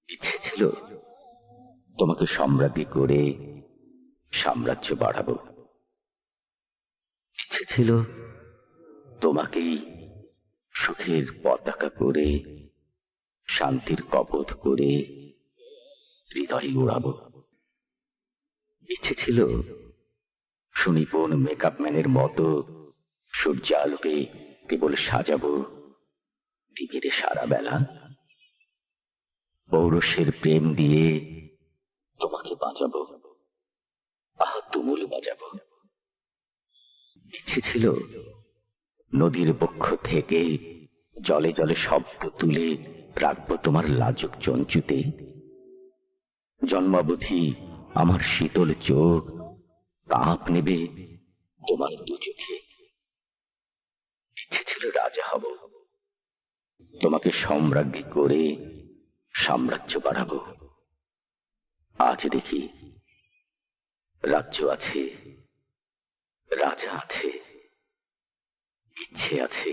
ইচ্ছে ছিল তোমাকে সম্রাজ্ঞী করে সাম্রাজ্য বাড়াবো। ইচ্ছে ছিল তোমাকেই সুখের পতাকা করে শান্তির কপোত করে হৃদয়ে উড়াবো। ইচ্ছে ছিল সুনিপুণ মেকআপ ম্যানের মতো সূর্যালোকে কেবল সাজাবো তিমিরে সারা বেলা। পৌরুষের প্রেম দিয়ে তোমাকে বাঁচাবো, আহা তুমুল বাজাবো। ইচ্ছে ছিল নদীর বক্ষ থেকে জলে জলে শব্দ তুলে রাখবো তোমার লাজুক চঞ্চুতে। জন্মাবধি আমার শীতল চোখ তাপ নেবে তোমার দু চোখে। ইচ্ছে ছিল রাজা হব, তোমাকে সম্রাজ্ঞী করে সাম্রাজ্য বাড়াবো। আজ দেখি রাজ্য আছে, রাজা আছে, ইচ্ছে আছে।